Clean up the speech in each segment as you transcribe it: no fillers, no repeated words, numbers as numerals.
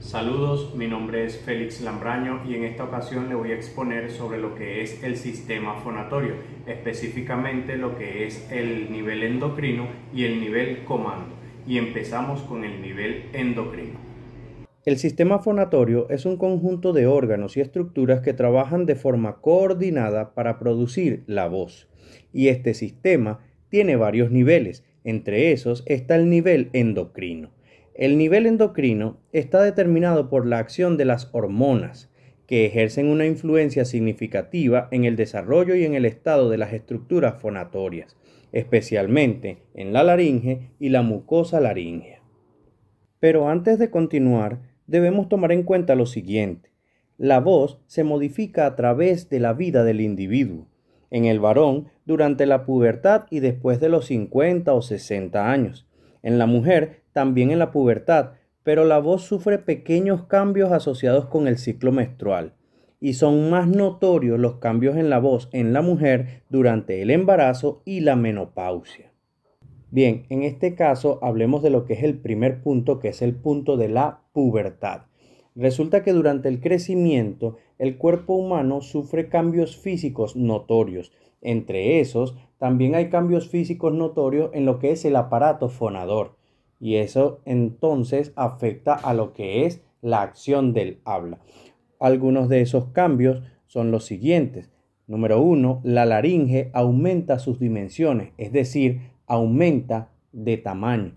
Saludos, mi nombre es Félix Lambraño y en esta ocasión le voy a exponer sobre lo que es el sistema fonatorio, específicamente lo que es el nivel endocrino y el nivel comando. Y empezamos con el nivel endocrino. El sistema fonatorio es un conjunto de órganos y estructuras que trabajan de forma coordinada para producir la voz. Y este sistema tiene varios niveles, entre esos está el nivel endocrino. El nivel endocrino está determinado por la acción de las hormonas, que ejercen una influencia significativa en el desarrollo y en el estado de las estructuras fonatorias, especialmente en la laringe y la mucosa laríngea. Pero antes de continuar, debemos tomar en cuenta lo siguiente. La voz se modifica a través de la vida del individuo. En el varón, durante la pubertad y después de los 50 o 60 años. En la mujer, también en la pubertad, pero la voz sufre pequeños cambios asociados con el ciclo menstrual. Y son más notorios los cambios en la voz en la mujer durante el embarazo y la menopausia. Bien, en este caso hablemos de lo que es el primer punto, que es el punto de la pubertad. Resulta que durante el crecimiento el cuerpo humano sufre cambios físicos notorios. Entre esos, también hay cambios físicos notorios en lo que es el aparato fonador. Y eso entonces afecta a lo que es la acción del habla. Algunos de esos cambios son los siguientes. Número uno, la laringe aumenta sus dimensiones, es decir, aumenta de tamaño.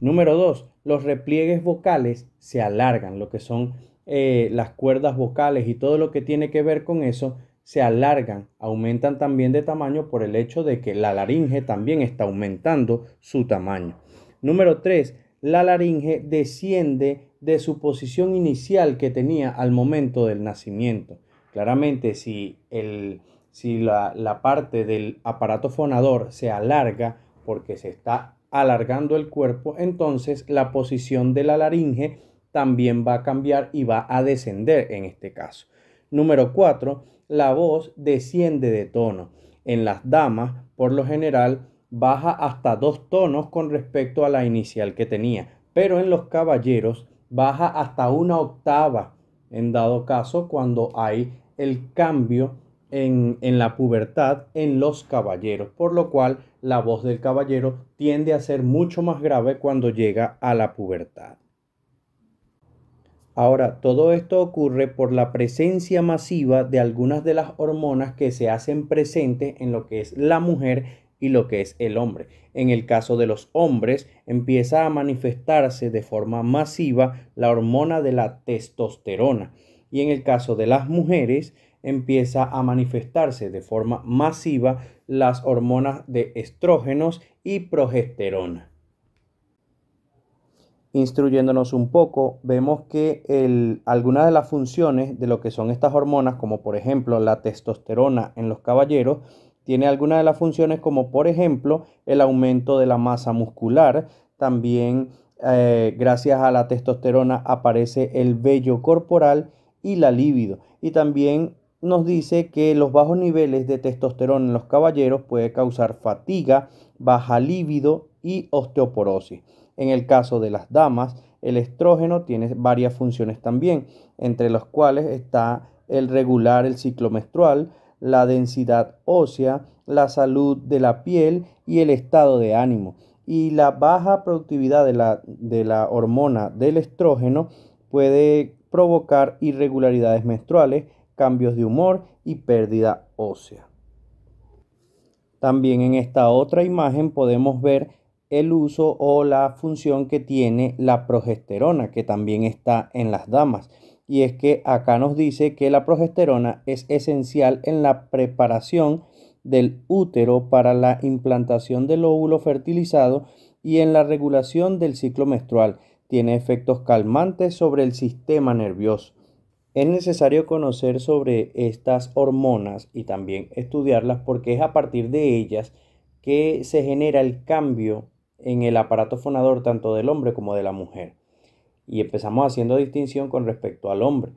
Número 2, los repliegues vocales se alargan, lo que son las cuerdas vocales y todo lo que tiene que ver con eso se alargan, aumentan también de tamaño por el hecho de que la laringe también está aumentando su tamaño. Número 3, la laringe desciende de su posición inicial que tenía al momento del nacimiento. Claramente, si la parte del aparato fonador se alarga, porque se está alargando el cuerpo, entonces la posición de la laringe también va a cambiar y va a descender en este caso. Número 4, la voz desciende de tono. En las damas, por lo general, baja hasta 2 tonos con respecto a la inicial que tenía, pero en los caballeros baja hasta 1 octava, en dado caso cuando hay el cambio en la pubertad en los caballeros, por lo cual la voz del caballero tiende a ser mucho más grave cuando llega a la pubertad. Ahora, todo esto ocurre por la presencia masiva de algunas de las hormonas que se hacen presentes en lo que es la mujer y lo que es el hombre. En el caso de los hombres, empieza a manifestarse de forma masiva la hormona de la testosterona. Y en el caso de las mujeres, empieza a manifestarse de forma masiva las hormonas de estrógenos y progesterona. Instruyéndonos un poco, vemos que algunas de las funciones de lo que son estas hormonas, como por ejemplo la testosterona en los caballeros, tiene algunas de las funciones como por ejemplo el aumento de la masa muscular. También gracias a la testosterona aparece el vello corporal y la libido. Y también nos dice que los bajos niveles de testosterona en los caballeros puede causar fatiga, baja libido y osteoporosis. En el caso de las damas, el estrógeno tiene varias funciones también, entre las cuales está el regular el ciclo menstrual, la densidad ósea, la salud de la piel y el estado de ánimo. Y la baja productividad de la hormona del estrógeno puede provocar irregularidades menstruales, cambios de humor y pérdida ósea. También en esta otra imagen podemos ver el uso o la función que tiene la progesterona, que también está en las damas. Y es que acá nos dice que la progesterona es esencial en la preparación del útero para la implantación del óvulo fertilizado y en la regulación del ciclo menstrual. Tiene efectos calmantes sobre el sistema nervioso. Es necesario conocer sobre estas hormonas y también estudiarlas porque es a partir de ellas que se genera el cambio en el aparato fonador tanto del hombre como de la mujer. Y empezamos haciendo distinción con respecto al hombre.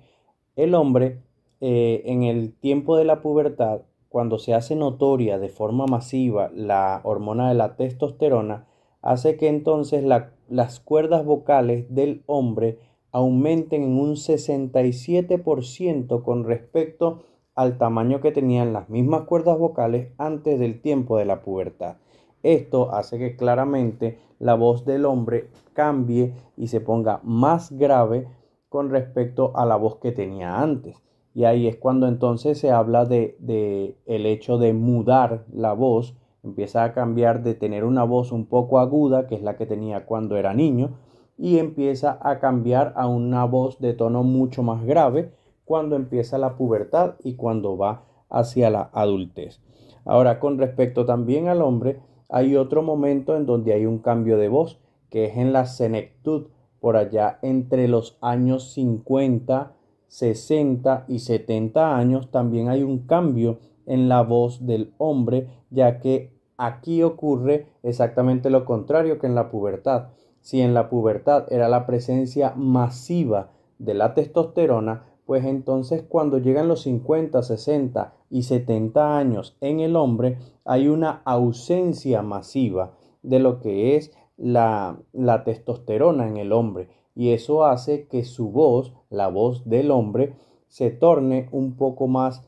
El hombre, en el tiempo de la pubertad, cuando se hace notoria de forma masiva la hormona de la testosterona, hace que entonces las cuerdas vocales del hombre aumenten en un 67% con respecto al tamaño que tenían las mismas cuerdas vocales antes del tiempo de la pubertad. Esto hace que claramente la voz del hombre cambie y se ponga más grave con respecto a la voz que tenía antes. Y ahí es cuando entonces se habla de el hecho de mudar la voz. Empieza a cambiar de tener una voz un poco aguda, que es la que tenía cuando era niño, y empieza a cambiar a una voz de tono mucho más grave cuando empieza la pubertad y cuando va hacia la adultez. Ahora, con respecto también al hombre, hay otro momento en donde hay un cambio de voz, que es en la senectud, por allá entre los años 50, 60 y 70 años, también hay un cambio en la voz del hombre, ya que aquí ocurre exactamente lo contrario que en la pubertad. Si en la pubertad era la presencia masiva de la testosterona, pues entonces cuando llegan los 50, 60 y 70 años en el hombre, hay una ausencia masiva de lo que es la testosterona en el hombre. Y eso hace que su voz, la voz del hombre, se torne un poco más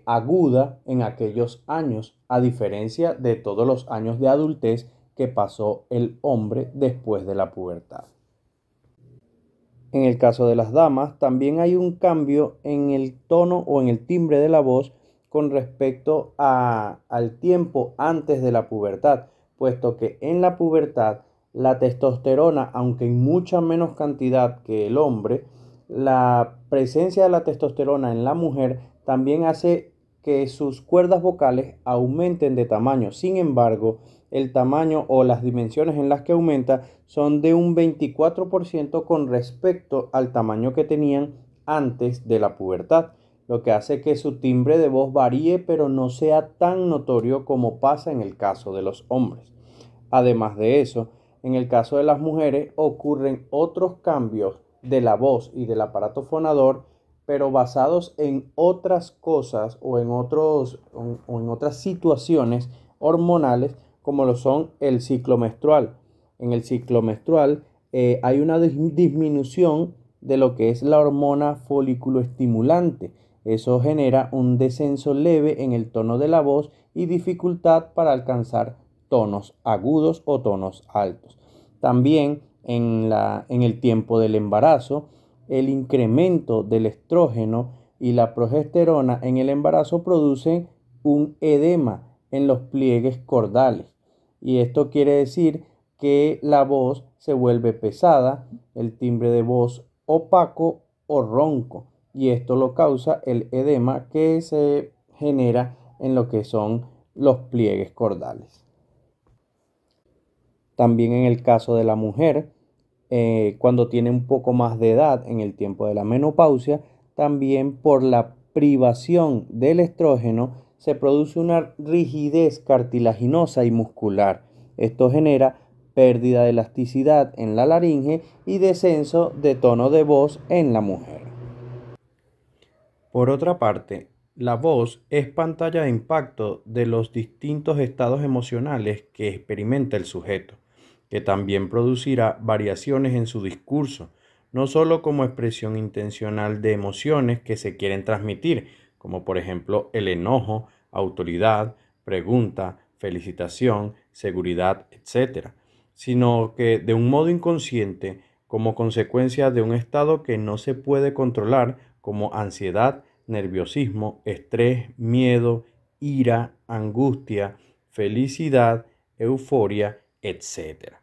aguda en aquellos años, a diferencia de todos los años de adultez que pasó el hombre después de la pubertad. En el caso de las damas, también hay un cambio en el tono o en el timbre de la voz con respecto al tiempo antes de la pubertad, puesto que en la pubertad la testosterona, aunque en mucha menos cantidad que el hombre, la presencia de la testosterona en la mujer también hace que sus cuerdas vocales aumenten de tamaño. Sin embargo, el tamaño o las dimensiones en las que aumenta son de un 24% con respecto al tamaño que tenían antes de la pubertad, lo que hace que su timbre de voz varíe, pero no sea tan notorio como pasa en el caso de los hombres. Además de eso, en el caso de las mujeres ocurren otros cambios de la voz y del aparato fonador, pero basados en otras cosas o en otras situaciones hormonales, como lo son el ciclo menstrual. En el ciclo menstrual hay una disminución de lo que es la hormona folículo estimulante. Eso genera un descenso leve en el tono de la voz y dificultad para alcanzar tonos agudos o tonos altos. También en el tiempo del embarazo, el incremento del estrógeno y la progesterona en el embarazo producen un edema en los pliegues cordales. Y esto quiere decir que la voz se vuelve pesada, el timbre de voz opaco o ronco. Y esto lo causa el edema que se genera en lo que son los pliegues cordales. También en el caso de la mujer, cuando tiene un poco más de edad en el tiempo de la menopausia, también por la privación del estrógeno se produce una rigidez cartilaginosa y muscular. Esto genera pérdida de elasticidad en la laringe y descenso de tono de voz en la mujer. Por otra parte, la voz es pantalla de impacto de los distintos estados emocionales que experimenta el sujeto, que también producirá variaciones en su discurso, no solo como expresión intencional de emociones que se quieren transmitir, como por ejemplo el enojo, autoridad, pregunta, felicitación, seguridad, etc., sino que de un modo inconsciente, como consecuencia de un estado que no se puede controlar, como ansiedad, nerviosismo, estrés, miedo, ira, angustia, felicidad, euforia, etc.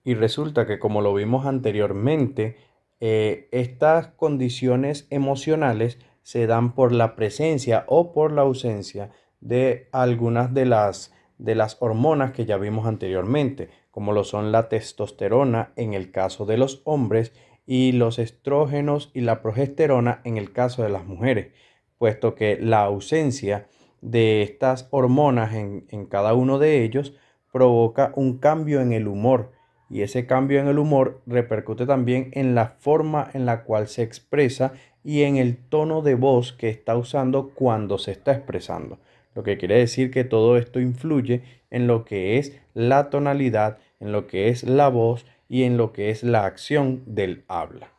Y resulta que, como lo vimos anteriormente, estas condiciones emocionales se dan por la presencia o por la ausencia de algunas de las hormonas que ya vimos anteriormente, como lo son la testosterona en el caso de los hombres y los estrógenos y la progesterona en el caso de las mujeres, puesto que la ausencia de estas hormonas en cada uno de ellos provoca un cambio en el humor, y ese cambio en el humor repercute también en la forma en la cual se expresa y en el tono de voz que está usando cuando se está expresando. Lo que quiere decir que todo esto influye en lo que es la tonalidad, en lo que es la voz y en lo que es la acción del habla.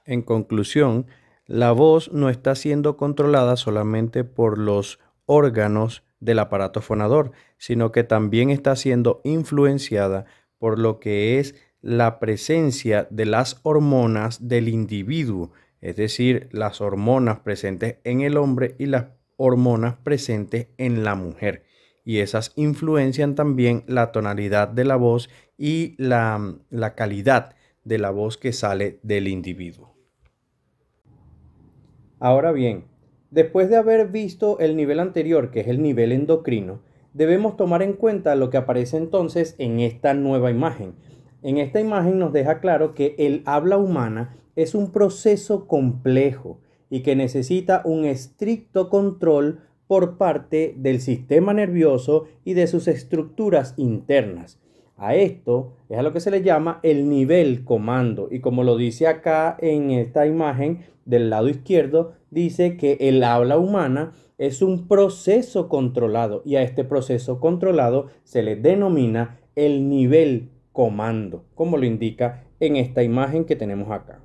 En conclusión, la voz no está siendo controlada solamente por los órganos del aparato fonador, sino que también está siendo influenciada por lo que es la presencia de las hormonas del individuo, es decir, las hormonas presentes en el hombre y las hormonas presentes en la mujer. Y esas influencian también la tonalidad de la voz y la calidad de la voz que sale del individuo. Ahora bien, después de haber visto el nivel anterior, que es el nivel endocrino, debemos tomar en cuenta lo que aparece entonces en esta nueva imagen. En esta imagen nos deja claro que el habla humana es un proceso complejo y que necesita un estricto control por parte del sistema nervioso y de sus estructuras internas. A esto es a lo que se le llama el nivel comando, y como lo dice acá en esta imagen del lado izquierdo, dice que el habla humana es un proceso controlado, y a este proceso controlado se le denomina el nivel comando, como lo indica en esta imagen que tenemos acá.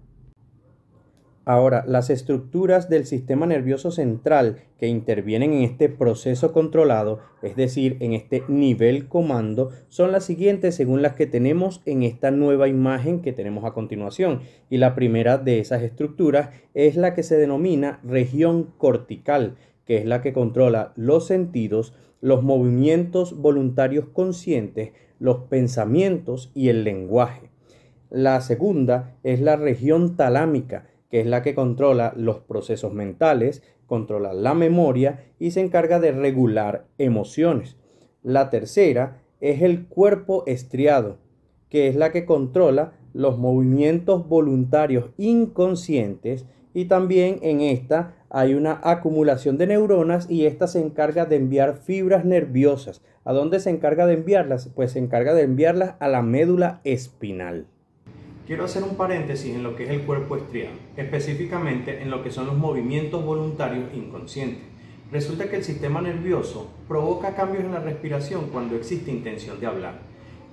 Ahora, las estructuras del sistema nervioso central que intervienen en este proceso controlado, es decir, en este nivel comando, son las siguientes según las que tenemos en esta nueva imagen que tenemos a continuación. Y la primera de esas estructuras es la que se denomina región cortical, que es la que controla los sentidos, los movimientos voluntarios conscientes, los pensamientos y el lenguaje. La segunda es la región talámica, que es la que controla los procesos mentales, controla la memoria y se encarga de regular emociones. La tercera es el cuerpo estriado, que es la que controla los movimientos voluntarios inconscientes, y también en esta hay una acumulación de neuronas y esta se encarga de enviar fibras nerviosas. ¿A dónde se encarga de enviarlas? Pues se encarga de enviarlas a la médula espinal. Quiero hacer un paréntesis en lo que es el cuerpo estriado, específicamente en lo que son los movimientos voluntarios inconscientes. Resulta que el sistema nervioso provoca cambios en la respiración cuando existe intención de hablar.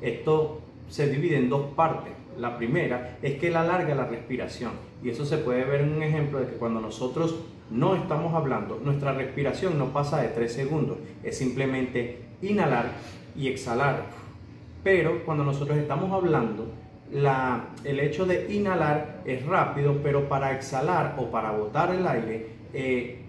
Esto se divide en dos partes. La primera es que él alarga la respiración, y eso se puede ver en un ejemplo de que cuando nosotros no estamos hablando, nuestra respiración no pasa de 3 segundos, es simplemente inhalar y exhalar. Pero cuando nosotros estamos hablando, el hecho de inhalar es rápido, pero para exhalar o para botar el aire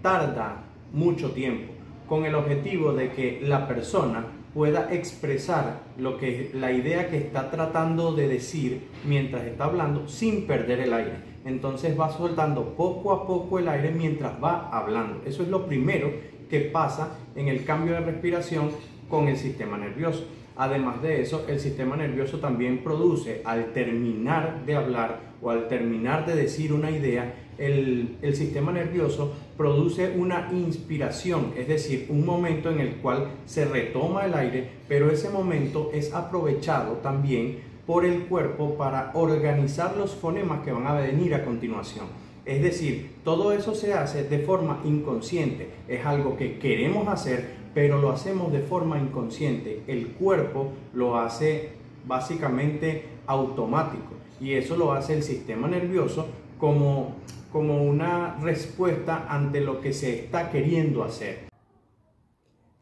tarda mucho tiempo, con el objetivo de que la persona pueda expresar la idea que está tratando de decir mientras está hablando sin perder el aire. Entonces va soltando poco a poco el aire mientras va hablando. Eso es lo primero que pasa en el cambio de respiración con el sistema nervioso. Además de eso, el sistema nervioso también produce, al terminar de hablar o al terminar de decir una idea, el sistema nervioso produce una inspiración, es decir, un momento en el cual se retoma el aire, pero ese momento es aprovechado también por el cuerpo para organizar los fonemas que van a venir a continuación. Es decir, todo eso se hace de forma inconsciente, es algo que queremos hacer, pero lo hacemos de forma inconsciente. El cuerpo lo hace básicamente automático, y eso lo hace el sistema nervioso como una respuesta ante lo que se está queriendo hacer.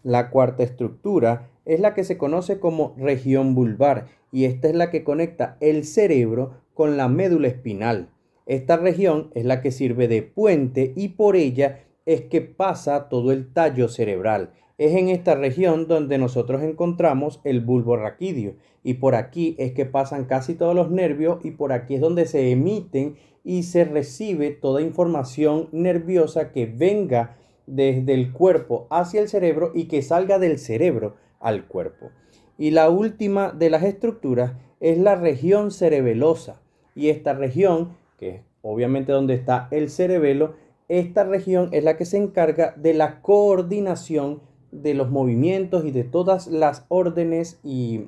La cuarta estructura es la que se conoce como región vulvar, y esta es la que conecta el cerebro con la médula espinal. Esta región es la que sirve de puente y por ella es que pasa todo el tallo cerebral. Es en esta región donde nosotros encontramos el bulbo raquídeo, y por aquí es que pasan casi todos los nervios, y por aquí es donde se emiten y se recibe toda información nerviosa que venga desde el cuerpo hacia el cerebro y que salga del cerebro al cuerpo. Y la última de las estructuras es la región cerebelosa, y esta región, que es obviamente donde está el cerebelo, esta región es la que se encarga de la coordinación de los movimientos y de todas las órdenes y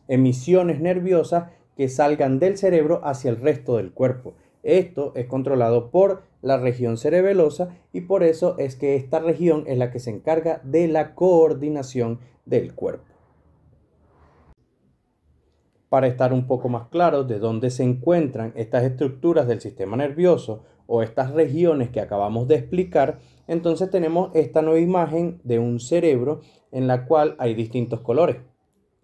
emisiones nerviosas que salgan del cerebro hacia el resto del cuerpo. Esto es controlado por la región cerebelosa, y por eso es que esta región es la que se encarga de la coordinación del cuerpo. Para estar un poco más claros de dónde se encuentran estas estructuras del sistema nervioso o estas regiones que acabamos de explicar, entonces tenemos esta nueva imagen de un cerebro en la cual hay distintos colores.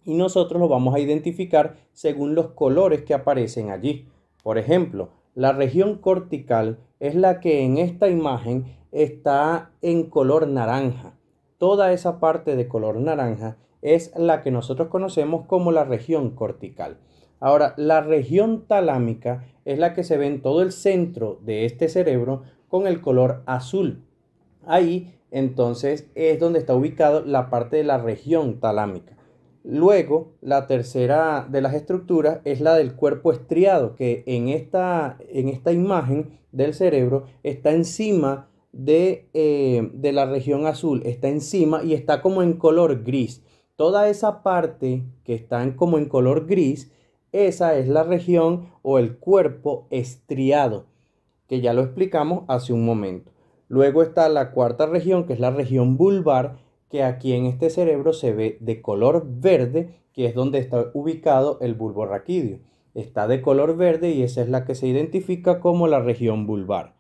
Y nosotros lo vamos a identificar según los colores que aparecen allí. Por ejemplo, la región cortical es la que en esta imagen está en color naranja. Toda esa parte de color naranja es la que nosotros conocemos como la región cortical. Ahora, la región talámica es la que se ve en todo el centro de este cerebro con el color azul. Ahí, entonces, es donde está ubicada la parte de la región talámica. Luego, la tercera de las estructuras es la del cuerpo estriado, que en esta imagen del cerebro está encima de la región azul, está encima y está como en color gris. Toda esa parte que está como en color gris, esa es la región o el cuerpo estriado, que ya lo explicamos hace un momento. Luego está la cuarta región, que es la región vulvar, que aquí en este cerebro se ve de color verde, que es donde está ubicado el bulbo raquídeo. Está de color verde y esa es la que se identifica como la región vulvar.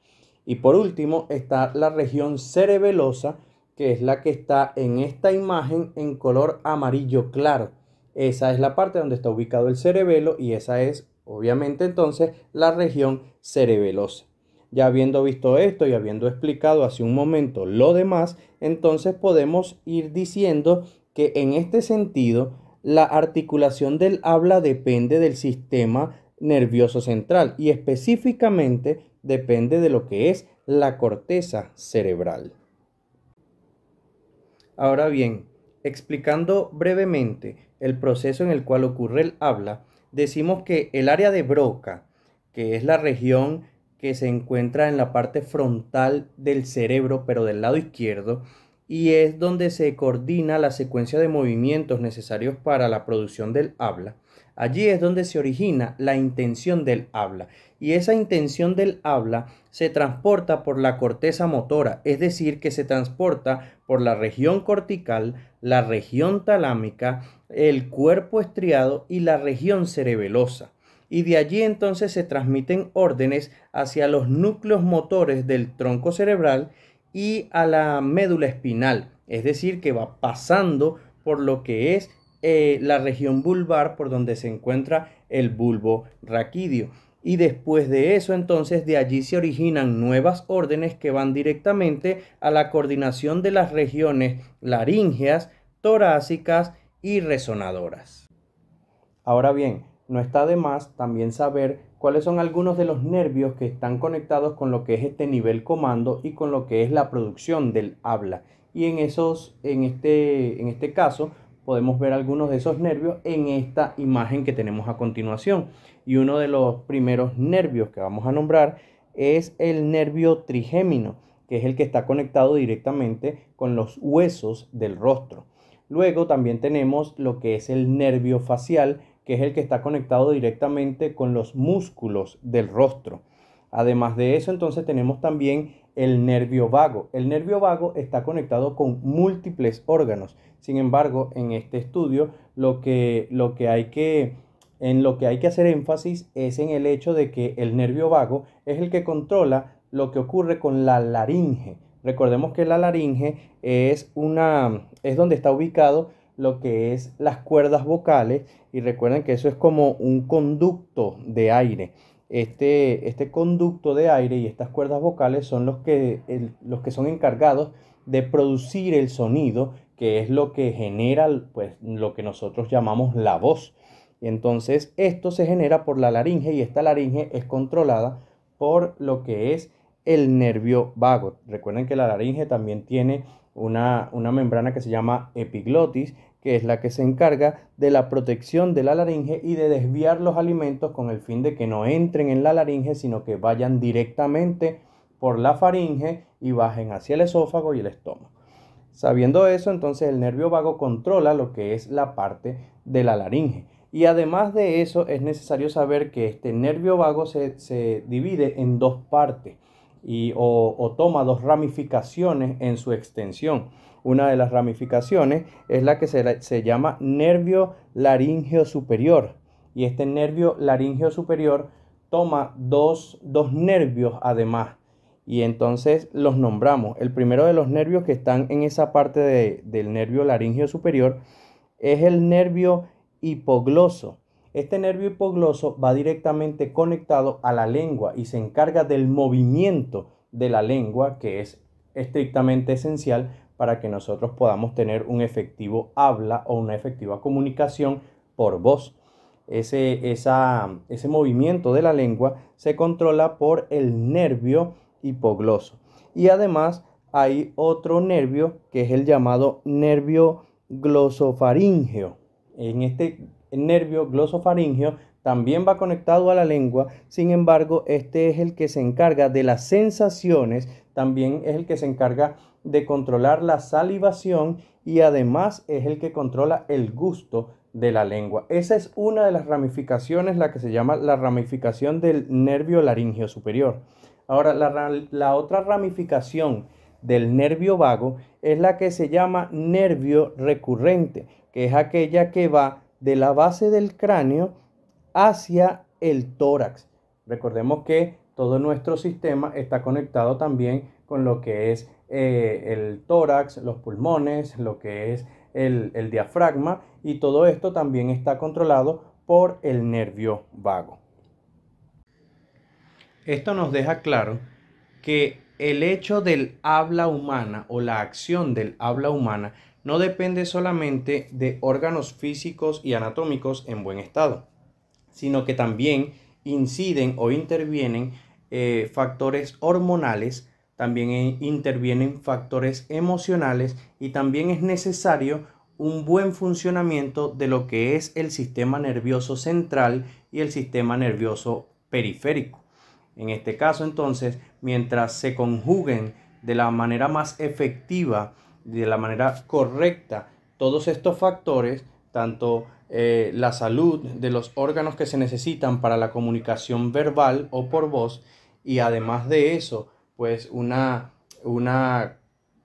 Y por último está la región cerebelosa, que es la que está en esta imagen en color amarillo claro. Esa es la parte donde está ubicado el cerebelo y esa es obviamente entonces la región cerebelosa. Ya habiendo visto esto y habiendo explicado hace un momento lo demás, entonces podemos ir diciendo que en este sentido la articulación del habla depende del sistema nervioso central y específicamente depende de lo que es la corteza cerebral. Ahora bien, explicando brevemente el proceso en el cual ocurre el habla, decimos que el área de Broca, que es la región que se encuentra en la parte frontal del cerebro, pero del lado izquierdo, y es donde se coordina la secuencia de movimientos necesarios para la producción del habla. Allí es donde se origina la intención del habla, y esa intención del habla se transporta por la corteza motora, es decir, que se transporta por la región cortical, la región talámica, el cuerpo estriado y la región cerebelosa. Y de allí entonces se transmiten órdenes hacia los núcleos motores del tronco cerebral y a la médula espinal, es decir, que va pasando por lo que es la región vulvar, por donde se encuentra el bulbo raquídeo. Y después de eso, entonces, de allí se originan nuevas órdenes que van directamente a la coordinación de las regiones laríngeas, torácicas y resonadoras. Ahora bien, no está de más también saber cuáles son algunos de los nervios que están conectados con lo que es este nivel comando y con lo que es la producción del habla. Y en este caso podemos ver algunos de esos nervios en esta imagen que tenemos a continuación. Y uno de los primeros nervios que vamos a nombrar es el nervio trigémino, que es el que está conectado directamente con los huesos del rostro. Luego también tenemos lo que es el nervio facial, que es el que está conectado directamente con los músculos del rostro. Además de eso, entonces tenemos también el nervio vago. El nervio vago está conectado con múltiples órganos. Sin embargo, en este estudio lo que hay que hacer énfasis es en el hecho de que el nervio vago es el que controla lo que ocurre con la laringe. Recordemos que la laringe es donde está ubicado lo que es las cuerdas vocales, y recuerden que eso es como un conducto de aire. Este conducto de aire y estas cuerdas vocales son los que son encargados de producir el sonido, que es lo que genera pues lo que nosotros llamamos la voz. Y entonces esto se genera por la laringe y esta laringe es controlada por lo que es el nervio vago. Recuerden que la laringe también tiene una membrana que se llama epiglotis, que es la que se encarga de la protección de la laringe y de desviar los alimentos con el fin de que no entren en la laringe, sino que vayan directamente por la faringe y bajen hacia el esófago y el estómago. Sabiendo eso, entonces el nervio vago controla lo que es la parte de la laringe. Y además de eso, es necesario saber que este nervio vago se divide en dos partes o toma dos ramificaciones en su extensión. Una de las ramificaciones es la que se llama nervio laríngeo superior. y este nervio laríngeo superior toma dos nervios además, y entonces los nombramos. El primero de los nervios que están en esa parte del nervio laríngeo superior es el nervio hipogloso. Este nervio hipogloso va directamente conectado a la lengua y se encarga del movimiento de la lengua, que es estrictamente esencial para que nosotros podamos tener un efectivo habla o una efectiva comunicación por voz. Ese movimiento de la lengua se controla por el nervio hipogloso. Y además hay otro nervio que es el llamado nervio glosofaríngeo. En este nervio glosofaríngeo también va conectado a la lengua, sin embargo, este es el que se encarga de las sensaciones, también es el que se encarga de controlar la salivación y además es el que controla el gusto de la lengua. Esa es una de las ramificaciones, la que se llama la ramificación del nervio laríngeo superior. Ahora, la otra ramificación del nervio vago es la que se llama nervio recurrente, que es aquella que va de la base del cráneo hacia el tórax. Recordemos que todo nuestro sistema está conectado también con lo que es el tórax, los pulmones, lo que es el diafragma, y todo esto también está controlado por el nervio vago. Esto nos deja claro que el hecho del habla humana o la acción del habla humana no depende solamente de órganos físicos y anatómicos en buen estado, sino que también inciden o intervienen factores hormonales, también intervienen factores emocionales, y también es necesario un buen funcionamiento de lo que es el sistema nervioso central y el sistema nervioso periférico. En este caso, entonces, mientras se conjuguen de la manera más efectiva, de la manera correcta, todos estos factores, tanto la salud de los órganos que se necesitan para la comunicación verbal o por voz, y además de eso, pues una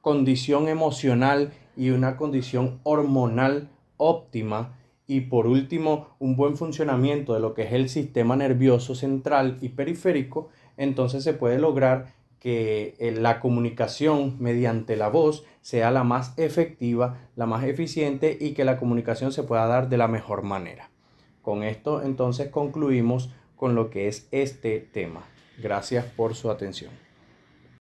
condición emocional y una condición hormonal óptima, y por último un buen funcionamiento de lo que es el sistema nervioso central y periférico, entonces se puede lograr que la comunicación mediante la voz sea la más efectiva, la más eficiente, y que la comunicación se pueda dar de la mejor manera. Con esto entonces concluimos con lo que es este tema. Gracias por su atención.